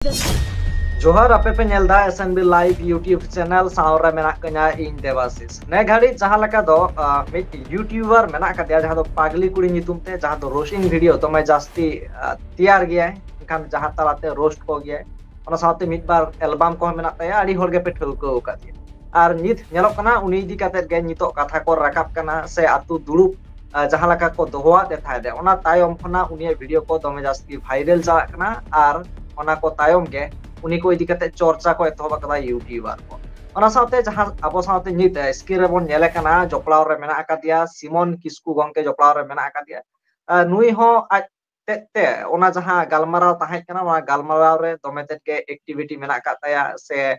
जोहार आपे पे नेलदा एसएनबी लाइव यूट्यूब चैनल सावरे मेना कन्या इन देवाशीष ने घड़ी जहां लका दो मिट यूट्यूबर मेना कदिया जहां दो पागली कुड़ी नितुम ते जहां दो रोस्टिंग वीडियो तो मैं जास्ती तैयार गया है खान जहां तलाते रोस्ट को गया ona साथे मिट बार एल्बम को मेना तया आडी होर गे पे ठुलको कादिया आर नित नेलो कना उनी इदी काते गे नितो कथा को राकाब कना से आतु दुड़ुब जहां लका को दोहवा दे थाय दे ओना तायम खना उनी वीडियो को दमे जास्ती वायरल चला कना आर ओना को तायम गे उनी को इदी काते चर्चा को एतहब कदा यूट्यूबर को ओना साथे जहां आबो साथे नित स्क्रीन रे बोन नेले कना जपलाव रे मेना आकादिया सिमन किस्कू गंके जपलाव रे मेना आकादिया नुई हो आज ते ओना जहां गालमाराव ताहे कना ओना गालमाराव रे दमे तेत के एक्टिविटी मेना काताया से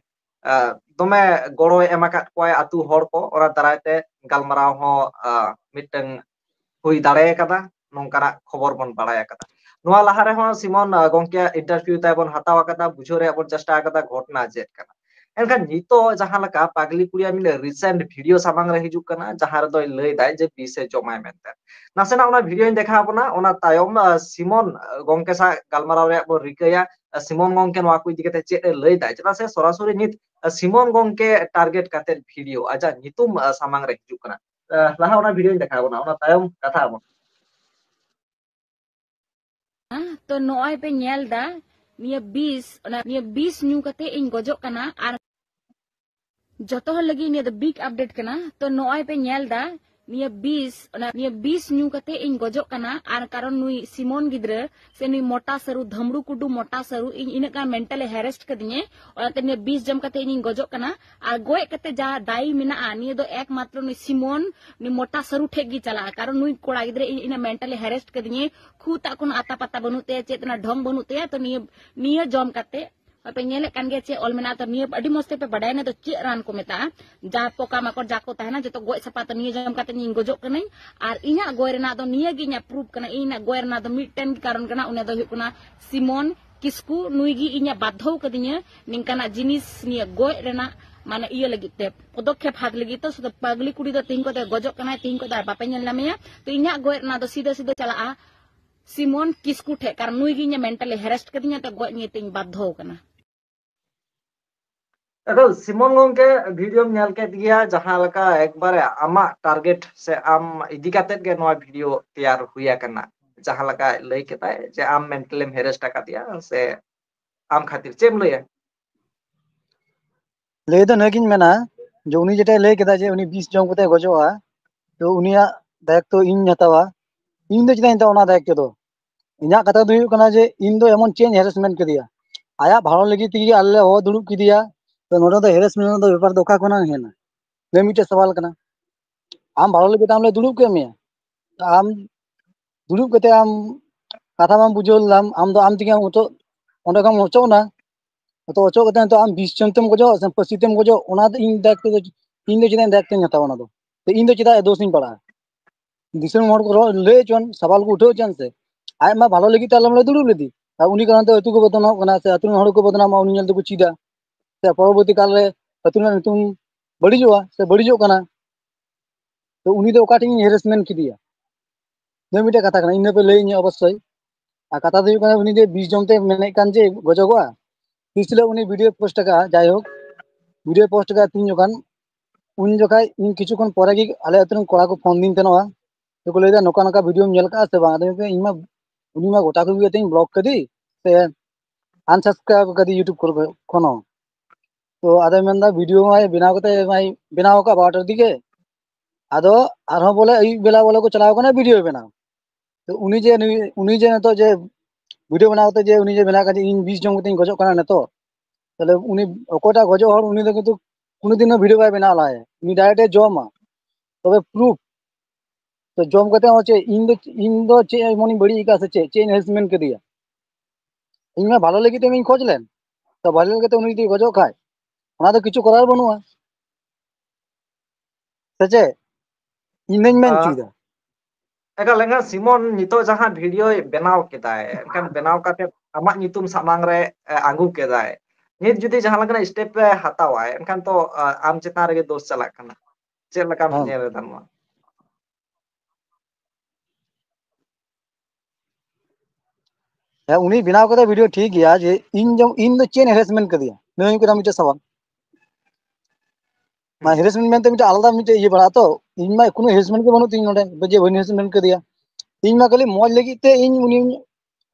दमे गड़ोय एमा कात कोय आतु हर को ओरा दारायते गालमाराव हो मिटन हुई दाड़े कदा नोंकाना खबर बन बाड़ाय कदा नोआ लाहा रे हो सिमन गंके इंटरव्यू ताय बन हताव कदा बुझो रे बन चेष्टा कदा घटना चेत कना एनखान नितो जहां लका पागली कुड़िया मिले रिसेंट वीडियो सामांग रे हिजुक कना जहां रे दोय लय दाय जे बिसे जमाय मेनते नासेना ओना वीडियो देखा बना ओना तायम सिमन गंके सा गालमाराव रे बो रिकया सिमन गंके नोआ को इदी कते चेत लय दाय चला से सरासरि नित सिमन गंके टारगेट काते वीडियो आजा नितुम सामांग रे हिजुक कना लाहा ओना वीडियो देखा बना ओना तायम कथा बना तो नॉय पे नेल दा निया 20 न्यू कते इन गजो कना आर जतो हर लगी निया द बिग अपडेट कना तो नॉय पे नेल दा निया 20 न्यू कते इन गजो कना आर कारण नुई सिमोन गिद्रे से नुई मोटा सरू धमड़ू कुडू मोटा सरू इन इना का मेंटली हेरेस्ट कदिए और ते निया 20 जम कते इन गजो कना आर गोय कते जा दाई मिना आ निया दो एकमात्र नुई सिमोन नुई मोटा सरू ठेक गी चला कारण नुई कोड़ा गिद्रे इना मेंटली हेरेस्ट कदिए खुता कोन आता पता बनुते चेतना ढंग बनुते तो निया जम कते पे नेले कान गे चे ऑल मेना तो निया अडी मस्ते पे बडाय ने तो चे रान को मेता जा पोका मकर जाको तहना जतो गोय सपा तो निया जम काते निया गजो कनई आर इना गोय रेना तो निया गी nya प्रूफ कना इना गोय रेना तो मिटन कारण कना उने दो हुकना सिमोन किस्कू नुई गी इना बाधौ कदिnya निंकाना जिनिस निया गोय रेना माने इया लगी ते पदक्षेप हाथ लगी तो सुद पागली कुड़ी दो तिंग को ते गजो कना तिंग को दा बापे नेल नामेया तो इना गोय रेना तो सीधा सीधा चला सिमोन किस्कू ठे कारण नुई गी nya मेंटली हेरेस्ट कदिnya ते गोय नि तिंग बाधौ कना अगर सिमन गंके वीडियो नेल के दिया जहां लका एक बार आमा टारगेट से आम इदी काते के नोआ वीडियो तैयार हुआ करना जहां लका लय केताय जे आम मेंटली हेरेस्ट का दिया से आम खातिर चेम लय लय दो नगिन मेना जो उनी जेटा लय केदा जे उनी 20 जम कते गजोआ तो उनिया दायित्व इन हतावा इन दो चिदा इंता ओना दायित्व दो इना कथा दो हुयु कना जे इन दो एमन चेंज हेरेसमेंट कदिया आया भाड़ो लगी तिगी आले हो दुड़ुब किदिया तो नोडा दो हेरेसमेंट दो व्यापार दो का कोना हेना ले मिटे सवाल कना आम भाड़ो लगी ताम ले दुड़ुब के मे आम दुड़ुब कते आम कथा माम बुझोल लाम आम दो आम तिगे ओतो ओंडे काम ओचोना तो ओचो कते तो आम 20 जन तेम गजो से पसितेम गजो ओना दो इन दायित्व दो इन दो चिदा दायित्व हतावा ओना दो तो इन दो चिदा दोष इन पड़ा दिसम मोड़ को लय चोन सवाल को उठो चन से आय मा भालो लगी तालम ले दुड़ुब लेदी उनी कारण तो अतु को बदनाम कना से अतु हड़ को बदनाम उनी नेल तो चीदा से परवर्ती काल रे अतु ने तुम बड़ीजोआ से बड़ीजो कना तो उनी दो ओकाटिंग हेरेसमेंट किदिया ने मिटे कथा कना इन पे लय इन अवश्य आ कथा दो कना उनी दे 20 जमते मेने कान जे गजोगोआ तिसले उनी वीडियो पोस्ट का जाय हो वीडियो पोस्ट का तीन जकान उन जखाय इन किछु कोन परे गी आले अतु कोड़ा को फोन दिन तनवा तो को लेदा नोका नोका वीडियो नेल का से बा दे इन मा उनी मा गोटा को बियते ब्लॉक कदी से अनसब्सक्राइब कदी यूट्यूब को कोनो तो आदे मेंदा वीडियो माय बिनाव कते माय बिनाव का बाटर दिगे आदो आरो बोले अई बेला बोले को चलाव कना वीडियो बनाव तो उनी जे तो जे वीडियो बनावते जे उनी जे बना का इन 20 जन कते गजो कना नतो तले उनी ओकोटा गजो हर उनी दो किंतु कुनो दिन वीडियो बाय बना लाए उनी डायरेक्ट जमा तबे प्रूफ तो जम कते हो चे इन दो चे मनी बड़ी का से चे हेरेसमेंट के दिया इन में भालो लगी ते इन खोज लेन तो भालो लगे तो उनी दी गजो खाय ओना तो किछु करार बनुआ सचे इन मेन चुदा एका लेंगा सिमन नितो जहां वीडियो बनाव केदाय एनकान बनाव काते आमा नितुम सामांग रे आगु केदाय नित जुदी जहां लगना स्टेप पे हतावाय एनकान तो आम चेतान रे दोष चला कना चे लकाम हाँ नेल दनवा ᱦᱮᱸ ᱩᱱᱤ ᱵᱮᱱᱟᱣ ᱠᱟᱫᱟ ᱵᱷᱤᱰᱤᱭᱳ ᱴᱷᱤक ᱜᱮᱭᱟ ᱡᱮ ᱤᱧ ᱫᱚ ᱪᱮᱫ ᱦᱮᱨᱮᱥᱢᱮᱱᱴ ᱠᱟᱫᱮᱭᱟ ᱱᱚᱣᱟ ᱦᱩᱭᱩᱜ ᱠᱟᱱᱟ ᱢᱤᱫᱴᱮᱡ ᱥᱟᱵᱟᱞ ᱦᱮᱨᱮᱥᱢᱮᱱᱴ ᱢᱮᱱᱛᱮ ᱢᱤᱫᱴᱮᱡ ᱟᱞᱟᱫᱟ ᱢᱤᱫᱴᱮᱡ ᱤᱭᱟᱹ ᱵᱟᱲᱟᱜᱼᱟ ᱛᱚ ᱤᱧ ᱢᱟ ᱠᱳᱱᱳ ᱦᱮᱨᱮᱥᱢᱮᱱᱴ ᱜᱮ ᱵᱟᱹᱱᱩᱜ ᱛᱤᱧ ᱱᱚᱰᱮ ᱡᱮ ᱵᱟᱹᱧ ᱦᱮᱨᱮᱥᱢᱮᱱᱴ ᱠᱟᱫᱮᱭᱟ ᱤᱧ ᱢᱟ ᱠᱷᱟᱹᱞᱤ ᱢᱚᱡᱽ ᱞᱟᱹᱜᱤᱫ ᱛᱮ ᱤᱧ ᱩᱱᱤ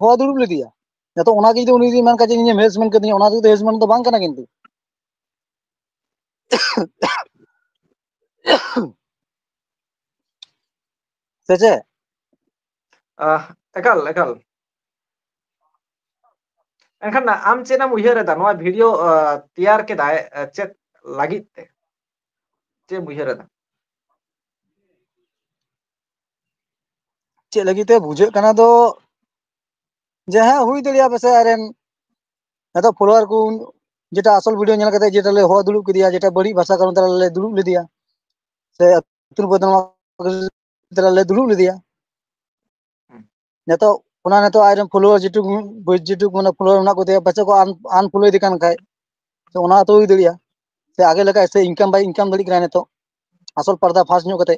ᱦᱚᱦᱚ ᱫᱩᱲᱩᱵ ᱞᱮᱫᱮᱭᱟ ᱱᱤᱛᱚᱜ ᱚᱱᱟᱜᱮ ᱡᱩᱫᱤ ᱩᱱᱤ ᱢᱮᱱ ᱠᱟᱡᱮ ᱤᱧᱮᱢ ᱦᱮᱨᱮᱥᱢᱮᱱᱴ ᱠᱟᱫᱤᱧᱟ ᱚᱱᱟ ᱫᱚ ᱦᱮᱨᱮᱥᱢᱮᱱᱴ ᱫᱚ ᱵᱟᱝ ᱠᱟᱱᱟ ᱠᱤᱱᱛᱩ ᱥᱮ ᱪᱮᱫ ᱮᱠᱟᱞ ᱮᱠᱟᱞ ᱮᱱᱠᱷᱟᱱ ᱟᱢ ᱪᱮᱫ ᱮᱢ ᱩᱭᱦᱟᱹᱨ ᱮᱫᱟ ᱱᱚᱣᱟ ᱵᱷᱤᱰᱤᱭᱳ ᱛᱮᱭᱟᱨ ᱠᱮᱫᱟᱭ ᱪᱮᱫ ᱞᱟᱹᱜᱤᱫ ᱛᱮ ᱪᱮᱫ ᱮᱢ ᱩᱭᱦᱟᱹᱨ ᱮᱫᱟ ᱪᱮᱫ ᱞᱟᱹᱜᱤᱫ ᱛᱮ ᱵᱩᱡᱷᱟᱹᱜ ᱠᱟᱱᱟ ᱫᱚ ᱡᱮ ᱦᱮᱸ ᱦᱩᱭ ᱫᱟᱲᱮᱭᱟᱜᱼᱟ ᱯᱟᱥᱮ ᱟᱡᱨᱮᱱ ᱱᱤᱛᱚᱜ ᱯᱷলোᱣᱟᱨ ᱠᱚ যেটা আসল ভিডিও ᱧᱮᱞ ᱠᱟᱛᱮ যেটা ᱞᱮ ᱦᱚᱦᱚ ᱫᱩᱲᱩᱵ ᱠᱮᱫᱮᱭᱟ যেটা ᱵᱟᱹᱲᱤᱡ ᱵᱷᱟষᱟ ᱠᱟᱨᱚᱱ ᱛᱮ ᱞᱮ ᱫᱩᱲᱩᱵ ᱞᱮᱫᱮᱭᱟ ᱥᱮ ᱟᱹᱛᱩ ᱵᱚᱫᱱᱟᱢ ᱞᱮ ᱫᱩᱲᱩᱵ ᱞᱮᱫᱮᱭᱟ ᱱᱤᱛᱚᱜ ᱚᱱᱟ ᱱᱤᱛᱚᱜ ᱟᱡᱨᱮᱱ ᱯᱷলোᱣᱟᱨ যেটুক মানে ᱯᱷলোᱣᱟর ᱢᱮᱱᱟᱜ ᱠᱚᱛᱟᱭᱟ ᱯᱟᱪᱮ ᱠᱚ আনফᱚᱞᱳᱭᱮᱫᱮ ᱠᱟᱱ ᱠᱷᱟᱡ ᱥᱮ ᱚᱱᱟ ᱦᱚᱸᱛᱚ ᱦᱩᱭ ᱫᱟᱲᱮᱭᱟᱜᱼᱟ ᱥᱮ ᱟᱜᱮ ᱞᱮᱠᱟ ᱥᱮ ᱤᱱᱠᱟᱢ ᱵᱟᱭ ᱤᱱᱠᱟᱢ ᱫᱟᱲᱮᱭᱟᱜ ᱠᱟᱱᱟ ᱱᱤᱛᱚᱜ আসল পর্দা ফাঁস ᱧᱚᱜ ᱠᱟᱛᱮ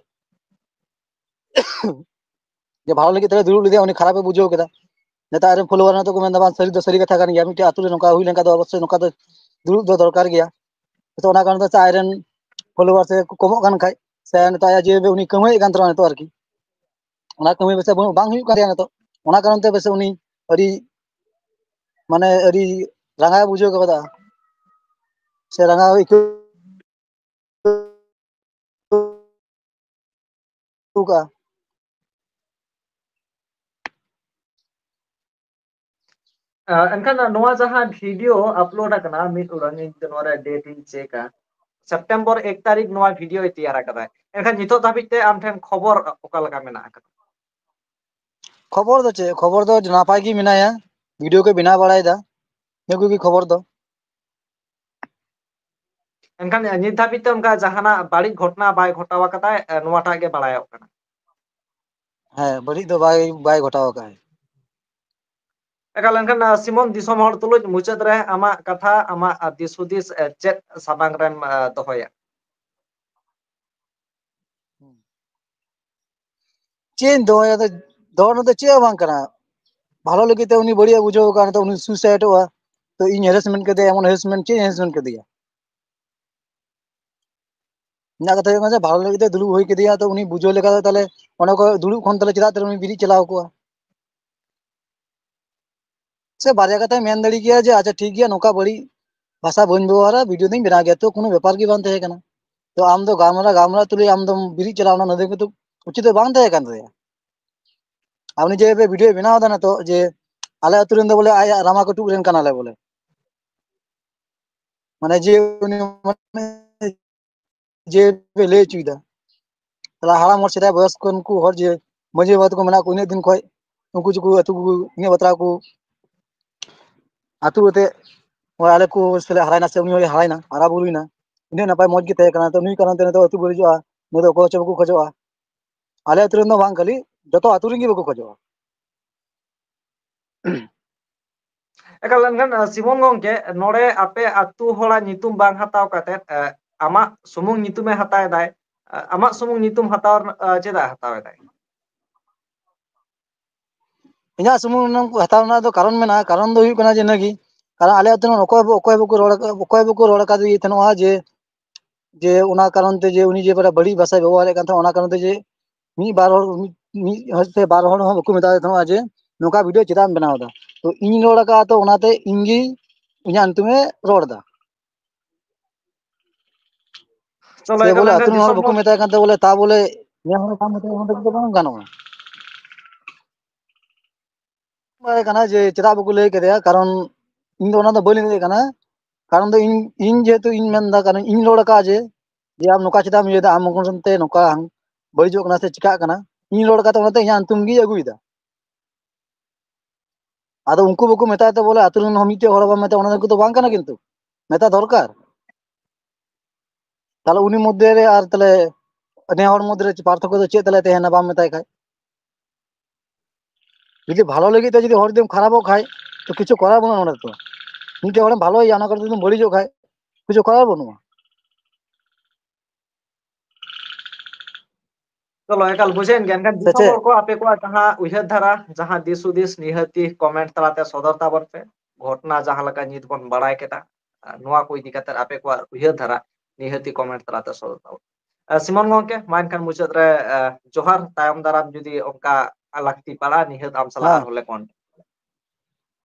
যে ভালো লেগে তাহলে দুড়ুব লেᱫᱮᱭᱟ উনি খারাপে বুঝাᱹᱣ ᱠᱮᱫᱟ ᱱᱮᱛᱟᱨ ᱨᱮᱱ ᱯᱷলোᱣᱟর ᱱᱤᱛᱚᱜ ᱠᱚ ᱢᱮᱱᱫᱟ ᱵᱟᱝ ᱥᱟᱹᱨᱤ ᱫᱚ ᱥᱟᱹᱨᱤ ᱠᱟᱛᱷᱟ ᱠᱟᱱ ᱜᱮᱭᱟ ᱢᱤᱫᱴᱮᱡ ᱟᱛᱩ ᱨᱮ ᱱᱚᱝᱠᱟ ᱦᱩᱭ ᱞᱮᱱᱠᱷᱟᱱ ᱫᱚ ᱚᱵᱚᱥᱥᱳᱭ ᱱᱚᱝᱠᱟ ᱫᱚ ᱫᱩᱲᱩᱵ ᱫᱚ ᱫᱚᱨᱠᱟর ᱜᱮᱭᱟ ᱛᱚ ᱚᱱᱟ ᱠᱟᱨᱚᱱ ᱛᱮ ᱟᱡᱨᱮᱱ ᱯᱷলোᱣᱟর ᱥᱮ ᱠᱚᱢᱚᱜ ᱠᱟᱱ ᱠᱷᱟᱡ ᱥᱮ ᱱᱤᱛᱚᱜ ᱡᱮ ᱩᱱᱤ ᱠᱟᱹᱢᱦᱟᱹᱭᱮᱫ ᱠᱟᱱ ᱛᱟᱦᱮᱱᱟ ᱱᱤᱛᱚᱜ ᱟᱨᱠᱤ ᱚᱱᱟ ᱠᱟᱹᱢᱤ ᱯᱟᱥᱮ ᱵᱟᱝ ᱦᱩᱭᱩᱜ ᱠᱟᱱ ᱛᱟᱭᱟ ᱱᱤᱛᱚᱜ ᱚᱱᱟ ᱠᱟᱨᱚᱱ ᱛᱮ ᱯᱟᱥᱮ ᱩᱱᱤ ᱟᱹᱰᱤ ᱢᱟᱱᱮ ᱟᱹᱰᱤ ᱨᱟᱸᱜᱟᱣ ᱵᱩᱡᱷᱟᱹᱣ ᱠᱟᱫᱟ ᱥᱮ ᱨᱟᱸᱜᱟᱣ ᱟᱹᱭᱠᱟᱹᱣ ᱠᱟᱜᱼᱟ ᱮᱱᱠᱷᱟन ᱱᱚᱣᱟ ᱡᱟᱦᱟᱸ ᱵᱷᱤᱰᱤᱭᱳ ᱟᱯᱞᱳᱰ ᱟᱠᱟᱱᱟ ᱢᱤᱫ ᱩᱰᱟᱹᱝ ᱤᱧ ᱱᱚᱣᱟ ᱨᱮ ᱰᱮᱴ ᱤᱧ ᱪᱮᱠᱟ ᱥᱮᱯᱴᱮᱢᱵᱚᱨ 1 ᱛᱟᱹᱨᱤᱠᱷ ᱱᱚᱣᱟ ᱵᱷᱤᱰᱤᱭᱳᱭ ᱛᱮᱭᱟᱨ ᱟᱠᱟᱫᱟᱭ ᱮᱱᱠᱷᱟᱱ ᱱᱤᱛᱚᱜ ᱫᱷᱟᱹᱵᱤᱡ ᱛᱮ ᱟᱢ ᱴᱷᱮᱱ ᱠᱷᱚᱵᱚᱨ ᱚᱠᱟ ᱞᱮᱠᱟ ᱢᱮᱱᱟᱜ ᱟᱠᱟᱫᱟ ᱠᱷᱚᱵᱚᱨ ᱫᱚ ᱪᱮᱫ ᱠᱷᱚᱵᱚᱨ ᱫᱚ ᱱᱟᱯᱟᱭ ᱜᱮ ᱢᱮᱱᱟᱭᱟ ᱵᱷᱤᱰᱤᱭᱳ ᱠᱚ ᱵᱮᱱᱟᱣ ᱵᱟᱲᱟᱭᱮᱫᱟ ᱱᱤᱭᱟᱹ ᱠᱚᱜᱮ ᱠᱷᱚᱵᱚᱨ ᱫᱚ ᱮᱱᱠᱷᱟᱱ ᱱᱤᱛ ᱫᱷᱟᱹᱵᱤᱡ ᱛᱮ ᱚᱱᱠᱟ ᱡᱟᱦᱟᱱᱟᱜ ᱵᱟᱹᱲᱤᱡ ᱜᱷᱚᱴᱚᱱᱟ ᱵᱟᱭ ᱜᱷᱚᱴᱟᱣ ᱟᱠᱟᱫᱟ ᱱᱚᱣᱟᱴᱟᱜ ᱜᱮ ᱵᱟᱲᱟᱭᱚᱜ ᱠᱟᱱᱟ ᱦᱮᱸ ᱵᱟᱹᱲᱤᱡ ᱫᱚ ᱵᱟᱭ ᱜᱷᱚᱴᱟᱣ ᱟᱠᱟᱫᱟ ᱮᱠᱟᱞ ᱮᱱᱠᱷᱟᱱ ᱥᱤᱢᱚᱱ ᱫᱤᱥᱚᱢ ᱦᱚᱲ ᱛᱩᱞᱩᱡ ᱢᱩᱪᱟᱹᱫ ᱨᱮ ᱟᱢᱟᱜ ᱠᱟᱛᱷᱟ ᱟᱢᱟᱜ ᱫᱤᱥ ᱦᱩᱫᱤᱥ ᱪᱮᱫ ᱥᱟᱢᱟᱝ ᱨᱮᱢ ᱫᱚᱦᱚᱭᱟ ᱪᱮᱫ ᱤᱧ ᱫᱚᱦᱚᱭᱟ ᱫᱚᱦᱚ ᱨᱮᱱᱟᱜ ᱫᱚ ᱪᱮᱫ ᱦᱚᱸ ᱵᱟᱝ ᱠᱟᱱᱟ ভালো ᱞᱟᱹᱜᱤᱫ ᱛᱮ ᱩᱱᱤ ᱵᱟᱹᱲᱤᱡ ᱵᱩᱡᱷᱟᱹᱣ ᱟᱠᱟᱫᱟ ᱩᱱᱤ ᱥᱩᱭᱥᱟᱭᱤᱰᱚᱜᱼᱟ ᱛᱚ ᱤᱧ ᱦᱮᱨᱮᱥᱢᱮᱱᱴ ᱠᱮᱫᱮᱭᱟ ᱮᱢᱚᱱ ᱦᱮᱨᱮᱥᱢᱮᱱᱴ ᱪᱮᱫ ᱦᱮᱨᱮᱥᱢᱮᱱᱴ ᱠᱮᱫᱮᱭᱟ ᱤᱧᱟᱹᱜ ᱠᱟᱛᱷᱟ ᱦᱩᱭᱩᱜ ᱠᱟᱱᱟ ᱵᱷᱟলো ᱞᱟᱹᱜᱤᱫ ᱛᱮ ᱫᱩᱲᱩᱵ ᱦᱩᱭ ᱠᱮᱫᱮᱭᱟ ᱛᱚ ᱩᱱᱤ ᱵᱩᱡᱷᱟᱹᱣ ᱞᱮᱠᱟ ᱛᱟᱦᱞᱮ ᱚᱸᱰᱮ ᱠᱷᱚᱱ ᱫᱩᱲᱩᱵ ᱠᱷᱚᱱ ᱛᱟᱦᱞᱮ ᱪᱮᱫᱟᱜ ᱩᱱᱤ ᱵᱤᱨᱤᱫ ᱪᱟᱞᱟᱣ ᱠᱚᱜᱼᱟ ᱥᱮ ᱵᱟᱨᱭᱟ ᱠᱟᱛᱷᱟᱭ ᱢᱮᱱ ᱫᱟᱲᱮ ᱠᱮᱭᱟ ᱡᱮ ᱟᱪᱪᱷᱟ ᱴᱷᱤᱠ ᱜᱮᱭᱟ ᱱᱚᱝᱠᱟ ᱵᱟᱹᱲᱤᱡ ᱵᱷᱟষᱟ ᱵᱟᱹᱧ ᱵᱮᱵᱚᱦᱟᱨᱟ ᱵᱷᱤᱰᱤᱭᱳ ᱫᱚᱧ ᱵᱮᱱᱟᱣ ᱜᱮᱭᱟ ᱛᱚ ᱠᱳᱱᱳ ᱵᱮᱯᱟᱨ ᱜᱮ ᱵᱟᱝ ᱛᱟᱦᱮᱸ ᱠᱟᱱᱟ ᱛᱚ ᱟᱢ ᱫᱚ ᱜᱟᱞᱢᱟᱨᱟᱣ ᱛᱩᱞᱩᱡ ᱟᱢ ᱫᱚᱢ ᱵᱤᱨᱤᱫ ᱪᱟᱞᱟᱣᱱᱟ ᱱᱚᱰᱮ ᱠᱤᱱᱛᱩ ᱩᱪᱤᱛ ᱫᱚ ᱵᱟᱝ ᱛᱟᱦᱮᱸ ᱠᱟᱱ ᱛᱟᱭᱟ ᱩᱱᱤ ᱡᱮ ᱵᱷᱤᱰᱤᱭᱳ ᱵᱮᱱᱟᱣ ᱮᱫᱟ ᱱᱤᱛᱚᱜ ᱡᱮ ᱟᱞᱮ ᱟᱹᱛᱩ ᱨᱮᱱ ᱫᱚ ᱵᱚᱞᱮ ᱟᱭᱟᱜ ᱨᱟᱢᱟ ᱠᱟᱹᱴᱩᱵ ᱨᱮᱱ ᱠᱟᱱᱟᱞᱮ ᱵᱚᱞᱮ ᱢᱟᱱᱮ ᱡᱮ ᱩᱱᱤ ᱡᱮ ᱞᱟᱹᱭ ᱚᱪᱚᱭᱮᱫᱟ ᱛᱟᱦᱞᱮ ᱦᱟᱲᱟᱢ ᱦᱚᱲ ᱥᱮᱫᱟᱭ ᱵᱚᱭᱚᱥ ᱠᱚ ᱩᱱᱠᱩ ᱦᱚᱲ ᱡᱮ ᱢᱟᱺᱡᱷᱤ ᱵᱟᱵᱟ ᱛᱟᱠᱚ ᱢᱮᱱᱟᱜ ᱠᱚ ᱤᱱᱟᱹᱜ ᱫᱤᱱ ᱠᱷᱚᱡ ᱩᱱᱠᱩ ᱡᱮᱠᱚ ᱟᱹᱛᱩ ᱠᱚ ᱤᱱᱟᱹᱜ ᱵᱟᱛᱨᱟᱣ ᱠᱚ ᱟᱹᱛᱩ ᱠᱟᱛᱮ ᱟᱞᱮ ᱠᱚ ᱥᱟᱞᱟᱜ ᱦᱟᱨᱟᱭᱱᱟ ᱥᱮ ᱩᱱᱤ ᱦᱚᱸᱭ ᱦᱟᱨᱟᱭᱱᱟ ᱦᱟᱨᱟ ᱵᱩᱨᱩᱭᱱᱟ ᱤᱱᱟᱹᱜ ᱱᱟᱯᱟᱭ ᱢᱚᱸᱡᱽ ᱜᱮ ᱛᱟᱦᱮᱸ ᱠᱟᱱᱟ ᱛᱚ ᱱᱩᱭ ᱠᱟᱨᱚᱱ ᱛᱮ ᱱᱤᱛᱚᱜ ᱟᱹᱛᱩ ᱵᱟᱹᱲᱤᱡᱚᱜᱼᱟ ᱱᱩᱭ ᱫᱚ ᱚᱠᱚᱭ ᱦᱚᱸᱪᱚ ᱵᱟᱠᱚ ᱠᱷᱚᱡᱚᱜᱼᱟ ᱟᱞᱮ ᱟᱹᱛᱩ ᱨᱮᱱ ᱫᱚ ᱵᱟᱝ ᱠᱷᱟᱹᱞᱤ ᱡᱚᱛᱚ ᱟᱹᱛᱩ ᱨᱮᱱ ᱜᱮ ᱵᱟᱠᱚ ᱠᱷᱚᱡᱚᱜᱼᱟ ᱮᱠᱟᱞ ᱮᱱᱠᱷᱟᱱ ᱥᱤᱢᱚᱱ ᱜᱚᱝᱠᱮ ᱱᱚᱰᱮ ᱟᱯᱮ ᱟᱹᱛᱩ ᱦᱚᱲᱟᱜ ᱧᱩᱛᱩᱢ ᱵᱟᱝ ᱦᱟᱛᱟᱣ ᱠᱟᱛᱮᱫ ᱟᱢᱟᱜ ᱥᱩᱢᱩᱝ ᱧᱩᱛᱩᱢᱮ ᱦᱟᱛᱟᱣ ᱮᱫᱟᱭ ᱟᱢᱟᱜ ᱥᱩᱢᱩᱝ ᱧᱩᱛᱩᱢ ᱦᱟᱛᱟᱣ ᱪᱮᱫᱟᱜ ᱦᱟᱛᱟᱣ ᱮᱫᱟᱭ ᱤᱧᱟᱹᱜ ᱥᱩᱢᱩᱝ ᱦᱟᱛᱟᱣ ᱨᱮᱱᱟᱜ ᱫᱚ ᱠᱟᱨᱚᱱ ᱢᱮᱱᱟᱜᱼᱟ ᱠᱟᱨᱚᱱ ᱫᱚ ᱦᱩᱭᱩᱜ ᱠᱟᱱᱟ ᱡᱮ ᱤᱱᱟᱹᱜᱮ ᱠᱟᱨᱚᱱ ᱟᱞᱮ ᱟᱹᱛᱩ ᱨᱮᱱ ᱚᱠᱚᱭ ᱵᱟᱠᱚ ᱨᱚᱲ ᱟᱠᱟᱫᱮ ᱛᱟᱦᱮᱱᱟ ᱡᱮ ᱚᱱᱟ ᱠᱟᱨᱚᱱ ᱛᱮ ᱡᱮ ᱩᱱᱤ ᱡᱮ ᱵᱟᱹᱲᱤᱡ ᱵᱷᱟষᱟᱭ ᱵᱮᱵᱚᱦᱟᱨᱮᱫ ᱠᱟᱱ ᱛᱟᱦᱮᱸᱱᱟ ᱚᱱᱟ ᱠᱟᱨᱚᱱ ᱛᱮ ᱡᱮ ᱢᱤᱫ ᱦᱚᱲ ᱥᱮ ᱵᱟᱨ ᱦᱚᱲ ᱦᱚᱸ ᱵᱟᱠᱚ ᱢᱮᱛᱟᱫᱮ ᱛᱟᱦᱮᱱᱟ ᱡᱮ ᱱᱚᱝᱠᱟ ᱵᱷᱤᱰᱤᱭᱳ ᱪᱮᱫᱟᱜ ᱮᱢ ᱵᱮᱱᱟᱣ ᱮᱫᱟ ᱛᱚ ᱤᱧ ᱨᱚᱲ ᱟᱠᱟᱫᱼᱟ ᱛᱚ ᱚᱱᱟᱛᱮ ᱤᱧᱜᱮ ᱤᱧᱟᱹᱜ ᱧᱩᱛᱩᱢᱮ ᱨᱚᱲ ᱮᱫᱟ ᱪᱚᱞᱚ ᱥᱮ ᱮᱠᱟᱞ ᱵᱚᱞᱮ ᱟᱹᱛᱩ ᱮᱱᱠᱷᱟᱱ ᱨᱮᱱ ᱦᱚᱲ ᱫᱤᱥᱚᱢ ᱵᱟᱠᱚ ᱢᱮᱛᱟᱭ ᱠᱟᱱ ᱛᱟᱦᱮᱸ ᱵᱚᱞᱮ ᱛᱟ ᱵᱚᱞᱮ ᱱᱤᱭᱟᱹ ᱦᱚᱲ ᱵᱟᱝ ᱢᱮᱛᱟᱭ ᱵᱟᱝ ᱜᱟᱱᱚᱜᱼᱟ ᱵᱟᱲᱟᱭ ᱠᱟᱱᱟ ᱡᱮ ᱪᱮᱫᱟᱜ ᱵᱟᱠᱚ ᱞᱟᱹᱭ ᱠᱮᱫᱮᱭᱟ ᱠᱟᱨᱚᱱ ᱤᱧ ᱫᱚ ᱚᱱᱟ ᱫᱚ ᱵᱟᱹᱧ ᱞᱟᱹᱭ ᱫᱟᱲᱮᱭᱟᱜ ᱠᱟᱱᱟ ᱠᱟᱨᱚᱱ ᱫᱚ ᱤᱧ ᱡᱮᱦᱮᱛᱩ ᱤᱧ ᱢᱮᱱᱫᱟ ᱠᱟᱨᱚᱱ ᱤᱧ ᱨᱚᱲ ᱟᱠᱟᱫᱼᱟ ᱡᱮ ᱟᱢ ᱱᱚᱝᱠᱟ ᱪᱮᱫᱟᱜ ᱮᱢ ᱤᱭᱟᱹᱭᱮᱫᱟ ᱟᱢ ᱛᱮ ᱱᱚᱝᱠᱟ ᱵᱟᱹᱲᱤᱡᱚᱜ ᱠᱟᱱᱟ ᱥᱮ ᱪᱤᱠᱟᱹᱜ ᱠᱟᱱᱟ ᱤᱧ ᱨᱚᱲ ᱠᱟᱛᱮ ᱚᱱᱟᱛᱮ ᱤᱧᱟᱹᱜ ᱧᱩᱛᱩᱢ ᱜᱤᱧ ᱟᱹᱜᱩᱭᱮᱫᱟ ᱟᱫᱚ ᱩᱱᱠᱩ ᱵᱟᱠᱚ ᱢᱮᱛᱟᱭ ᱛᱮ ᱵᱚᱞᱮ ᱟᱹᱛᱩ ᱨᱮᱱ ᱦᱚᱸ ᱢᱤᱫᱴᱮᱡ ᱦᱚᱲ ᱵᱟᱢ ᱢᱮᱛᱟᱭ ᱚᱱᱟ ᱫᱚ ᱵᱟᱝ ᱠᱟᱱᱟ ᱠᱤᱱᱛᱩ ᱢᱮᱛᱟ ᱫᱚᱨᱠᱟর ᱛᱟᱦᱞᱮ ᱩᱱᱤ ᱢᱚᱫᱽᱫᱷᱮ ᱨᱮ ᱟᱨ ᱛᱟᱦᱞᱮ ᱱᱮ ᱦᱚᱲ ᱢᱚᱫᱽᱫᱷᱮ ᱨᱮ ᱯᱟᱨᱛᱷᱚᱠᱠᱚ ᱫᱚ ᱪᱮᱫ ᱛᱟᱞᱮ ᱛᱟᱦᱮᱱᱟ ᱵᱟᱢ ᱢᱮᱛᱟᱭ ᱠᱷᱟᱡ ᱡᱩᱫᱤ ᱵᱷᱟলো ᱞᱟᱹᱜᱤᱫ ᱛᱮ ᱡᱩᱫᱤ ᱦᱚᱲ ᱡᱩᱫᱤᱢ ᱠᱷᱟᱨᱟᱯᱚᱜ ᱠᱷᱟᱡ ᱛᱚ ᱠᱤᱪᱷᱩ ᱠᱚᱨᱟᱣ ᱵᱟᱹᱱᱩᱜᱼᱟ ᱚᱸᱰᱮ ᱛᱚ ᱢᱤᱫᱴᱮᱡ ᱦᱚᱲᱮᱢ ᱵᱷᱟলোᱭᱮᱭᱟ ᱚᱱᱟ ᱠᱟᱨᱚᱱ ᱛᱮ ᱡᱩᱫᱤᱢ ᱵᱟᱹᱲᱤᱡᱚᱜ ᱠᱷᱟᱡ ᱠᱤᱪᱷᱩ ᱠᱚᱨᱟᱣ ᱵᱟᱹᱱᱩᱜᱼᱟ चलो एकाल बुझेन गया एनखान से दिसम चेद हर को आपे को जहां उइहर धारा जहां दिस उदिस निहती कमेंट तलाते सदर ताबन पे घटना जहां लका नित बन बड़ाय केदा नुआ को इदी कातर आपे को उइहर धारा निहती कमेंट तलाते सदर ताबन सिमन गंके मा एनखान मुचाद रे जोहार तायम दाराम जुदी ओंका लाक्ति पड़ा निहत आम सला हाँ आर होले कौन